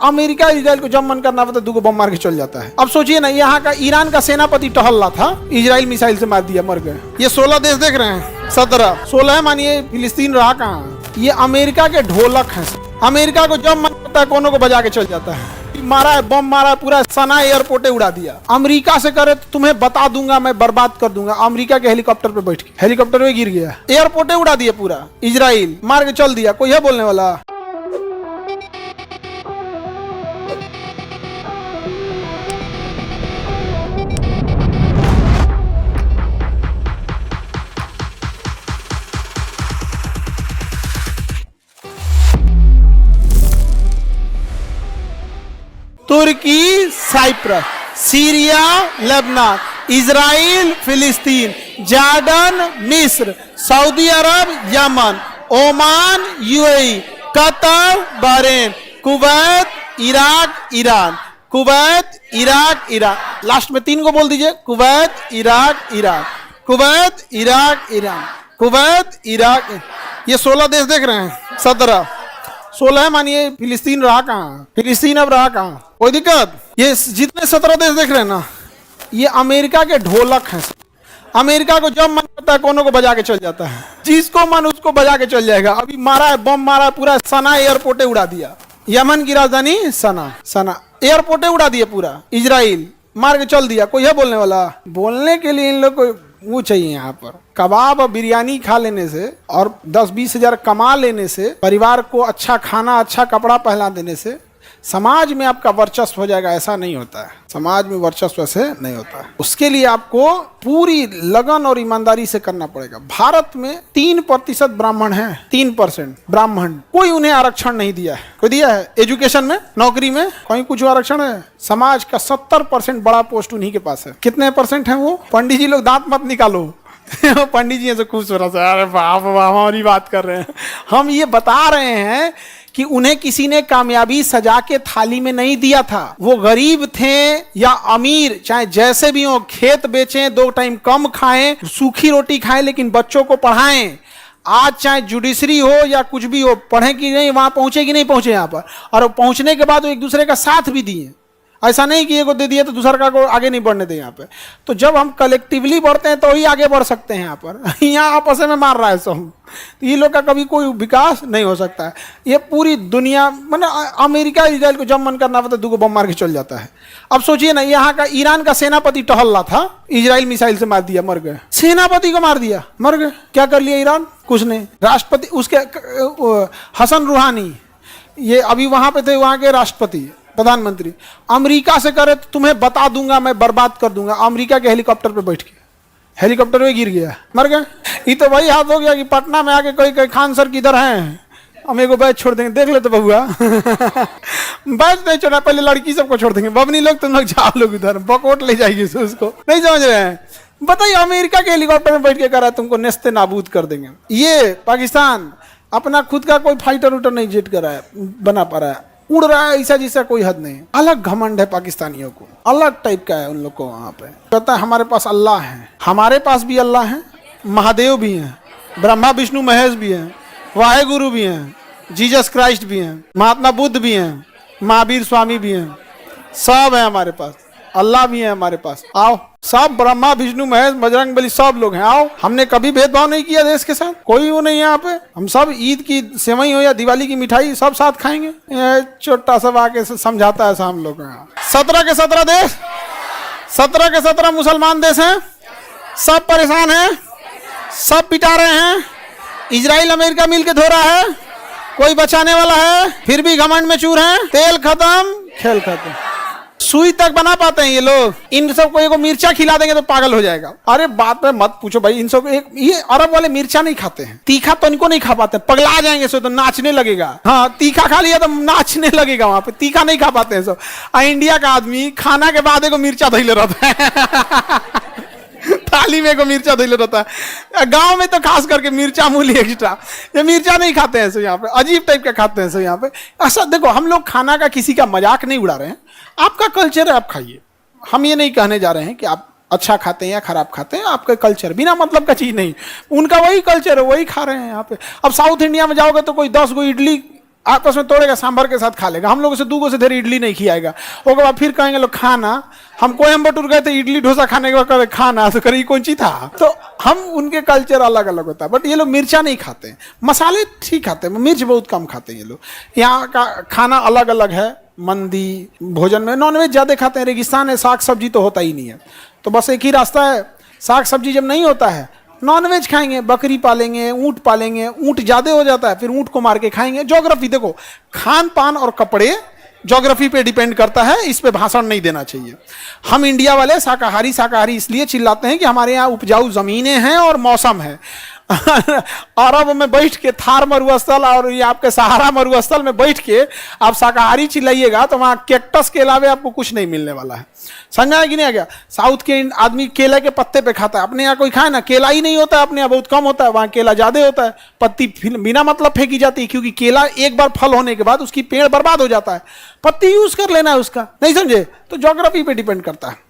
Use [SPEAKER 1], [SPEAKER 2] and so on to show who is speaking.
[SPEAKER 1] America Israel को जब मन करना होता है 2 बम मार के चल जाता है। अब सोचिए ना, यहाँ का ईरान का सेनापति टहल रहा था, इजराइल मिसाइल से मार दिया, मर गए। ये 16 देश देख रहे हैं, 16 मानिए, फिलिस्तीन रहा कहाँ। ये अमेरिका के ढोलक हैं। अमेरिका को जब मन करता है कोनों को बजा के चल जाता है। मारा है, बम मारा है, पूरा सना एयरपोर्टे उड़ा दिया। अमेरिका से करे तो तुम्हें बता दूंगा, मैं बर्बाद कर दूंगा। अमेरिका के हेलीकॉप्टर पे बैठ के, हेलीकॉप्टर में गिर गया, एयरपोर्टे उड़ा दिया, पूरा इजराइल मार के चल दिया। कोई है बोलने वाला? तुर्की, साइप्रस, सीरिया, लेबनान, इजराइल, फिलिस्तीन, जॉर्डन, मिस्र, सऊदी अरब, Yemen, Oman, UAE, Qatar, Bahrain, Kuwait, Iraq, Iran, Kuwait, Iraq, Iran. Last में 3 को बोल दीजिए, Kuwait, Iraq, Iran, Kuwait, Iraq, Iran, Kuwait, Iraq. ये 16 देश देख रहे हैं, 16 मानिए, फिलिस्तीन रहा कहाँ, फिलिस्तीन अब रहा कहाँ। कोई दिक्कत? ये जितने 17 देश देख रहे हैं ना, ये अमेरिका के ढोलक हैं। अमेरिका को जब मन करता है कोनों को बजा के चल जाता है, जिसको मन उसको बजा के चल जाएगा। अभी मारा है, बम मारा है, पूरा सना एयरपोर्टे उड़ा दिया। यमन की राजधानी सना एयरपोर्टे उड़ा दिया, पूरा इजराइल मार के चल दिया। कोई है बोलने वाला? बोलने के लिए इन लोग को वो चाहिए। यहाँ पर कबाब और बिरयानी खा लेने से और 10-20 हजार कमा लेने से, परिवार को अच्छा खाना, अच्छा कपड़ा पहना देने से समाज में आपका वर्चस्व हो जाएगा, ऐसा नहीं होता है। समाज में वर्चस्व ऐसे नहीं होता है। उसके लिए आपको पूरी लगन और ईमानदारी से करना पड़ेगा। भारत में 3% ब्राह्मण हैं, 3% ब्राह्मण। कोई उन्हें आरक्षण नहीं दिया है। कोई दिया है? एजुकेशन में, नौकरी में कहीं कुछ आरक्षण है? समाज का 70% बड़ा पोस्ट उन्हीं के पास है। कितने % है वो? पंडित जी लोग दांत मत निकालो पंडित जी से खुश हो रहा है, अरे वाह वाह, हमारी बात कर रहे हैं। हम ये बता रहे हैं कि उन्हें किसी ने कामयाबी सजा के थाली में नहीं दिया था। वो गरीब थे या अमीर, चाहे जैसे भी हो, खेत बेचें, 2 टाइम कम खाएं, सूखी रोटी खाएं, लेकिन बच्चों को पढ़ाएं। आज चाहे जुडिशरी हो या कुछ भी हो, पढ़े कि नहीं, वहां पहुंचे कि नहीं पहुंचे यहाँ पर, और पहुंचने के बाद वो एक दूसरे का साथ भी दिए। ऐसा नहीं कि ये को दे दिया तो दूसरा को आगे नहीं बढ़ने दे यहाँ पे। तो जब हम कलेक्टिवली बढ़ते हैं तो ही आगे बढ़ सकते हैं। यहाँ पर यहाँ आपस में मार रहा है सब, तो ये लोग का कभी कोई विकास नहीं हो सकता है। ये पूरी दुनिया, मतलब अमेरिका इजराइल को जब मन करना होता है 2 बम मार के चल जाता है। अब सोचिए ना, यहाँ का ईरान का सेनापति टहल रहा था, इजराइल मिसाइल से मार दिया, मर गए। सेनापति को मार दिया, मर गए। क्या कर लिया ईरान? कुछ नहीं। राष्ट्रपति उसके हसन रूहानी, ये अभी वहां पे थे, वहां के राष्ट्रपति, प्रधानमंत्री। अमेरिका से करे तो तुम्हें बता दूंगा, मैं बर्बाद कर दूंगा। अमेरिका के हेलीकॉप्टर पे बैठ के, हेलीकॉप्टर में गिर गया, मर गए। ये तो वही हाथ हो गया कि पटना में आके कोई खान सर किधर हैं, हम एगो बैच छोड़ देंगे, देख ले तो बहुआ बैच नहीं छोड़ा, पहले लड़की सबको छोड़ देंगे। बबनी लोग, तुम लोग जाओ, लोग उधर बकोट ले जाएगी उसको, नहीं समझ रहे हैं? बताइए, अमेरिका के हेलीकॉप्टर में बैठ के करा, तुमको नेस्ते नाबूद कर देंगे। ये पाकिस्तान अपना खुद का कोई फाइटर उटर नहीं जेट करा है, बना पा रहा है, उड़ रहा है, ऐसा जैसा कोई हद नहीं। अलग घमंड है पाकिस्तानियों को, अलग टाइप का है उन लोग को। वहां पे कहता है हमारे पास अल्लाह है। हमारे पास भी अल्लाह है, महादेव भी हैं, ब्रह्मा विष्णु महेश भी हैं, वाहेगुरु भी हैं, जीसस क्राइस्ट भी हैं, महात्मा बुद्ध भी हैं, महावीर स्वामी भी हैं, सब है हमारे पास। अल्लाह भी है हमारे पास। आओ, सब ब्रह्मा विष्णु महेश बजरंग बली सब लोग हैं। आओ, हमने कभी भेदभाव नहीं किया देश के साथ, कोई वो नहीं है यहाँ पे। हम सब ईद की सेवई हो या दिवाली की मिठाई सब साथ खाएंगे। छोटा सा आके समझाता है हम लोग। 17 के 17 देश, 17 के 17 मुसलमान देश हैं, सब परेशान हैं, सब पिटा रहे हैं। इजराइल अमेरिका मिलके धो रहा है, कोई बचाने वाला है? फिर भी घमंड में चूर हैं। तेल खत्म, खेल खत्म। सुई तक बना पाते हैं ये लोग। इन सबको एगो मिर्चा खिला देंगे तो पागल हो जाएगा। अरे बात में मत पूछो भाई, इन सब ये अरब वाले मिर्चा नहीं खाते हैं, तीखा तो इनको नहीं खा पाते, पगला जाएंगे सो तो नाचने लगेगा। हाँ, तीखा खा लिया तो नाचने लगेगा वहां पे, तीखा नहीं खा पाते हैं सब। इंडिया का आदमी खाना के बाद एगो मिर्चा धइले रहता है थाली में एगो मिर्चा धइले रहता है। गांव में तो खास करके मिर्चा मूली एक्स्ट्रा, ये मिर्चा नहीं खाते हैं सो यहाँ पे, अजीब टाइप का खाते हैं सो यहाँ पे। ऐसा देखो, हम लोग खाना का किसी का मजाक नहीं उड़ा रहे हैं, आपका कल्चर है, आप खाइए। हम ये नहीं कहने जा रहे हैं कि आप अच्छा खाते हैं या खराब खाते हैं, आपका कल्चर बिना मतलब का चीज नहीं, उनका वही कल्चर है, वही खा रहे हैं यहाँ पे। अब साउथ इंडिया में जाओगे तो कोई 10 गो इडली आपस में तोड़ेगा, सांभर के साथ खा लेगा। हम लोगों से दूगो से देर इडली नहीं खिलाएगा। उसके बाद फिर कहेंगे लोग खाना, हम कोयम्बटूर गए थे इडली डोसा खाने के बाद कहे खाना, तो करी कौन ची था। तो हम उनके कल्चर अलग अलग होता है। बट ये लोग मिर्चा नहीं खाते हैं, मसाले ठीक खाते हैं, मिर्च बहुत कम खाते हैं ये लोग। यहाँ का खाना अलग अलग है। मंदी भोजन में नॉनवेज ज़्यादा खाते हैं। रेगिस्तान है, साग सब्जी तो होता ही नहीं है। तो बस एक ही रास्ता है, साग सब्जी जब नहीं होता है नॉनवेज खाएंगे, बकरी पालेंगे, ऊंट पालेंगे। ऊंट ज़्यादा हो जाता है, फिर ऊंट को मार के खाएंगे। ज्योग्राफी देखो, खान पान और कपड़े ज्योग्राफी पे डिपेंड करता है, इस पे भाषण नहीं देना चाहिए। हम इंडिया वाले शाकाहारी शाकाहारी इसलिए चिल्लाते हैं कि हमारे यहाँ उपजाऊ ज़मीनें हैं और मौसम है। अरब में बैठ के थार मरुस्थल और ये आपके सहारा मरुस्थल में बैठ के आप शाकाहारी चिल्लाइएगा तो वहाँ कैक्टस के अलावे आपको कुछ नहीं मिलने वाला है। समझा है कि नहीं आ गया। साउथ के आदमी केले के पत्ते पे खाता है, अपने यहाँ कोई खाए ना, केला ही नहीं होता है, अपने यहाँ बहुत कम होता है, वहाँ केला ज्यादा होता है। पत्ती बिना मतलब फेंकी जाती है, क्योंकि केला एक बार फल होने के बाद उसकी पेड़ बर्बाद हो जाता है, पत्ती यूज कर लेना है उसका। नहीं समझे, तो ज्योग्राफी पे डिपेंड करता है।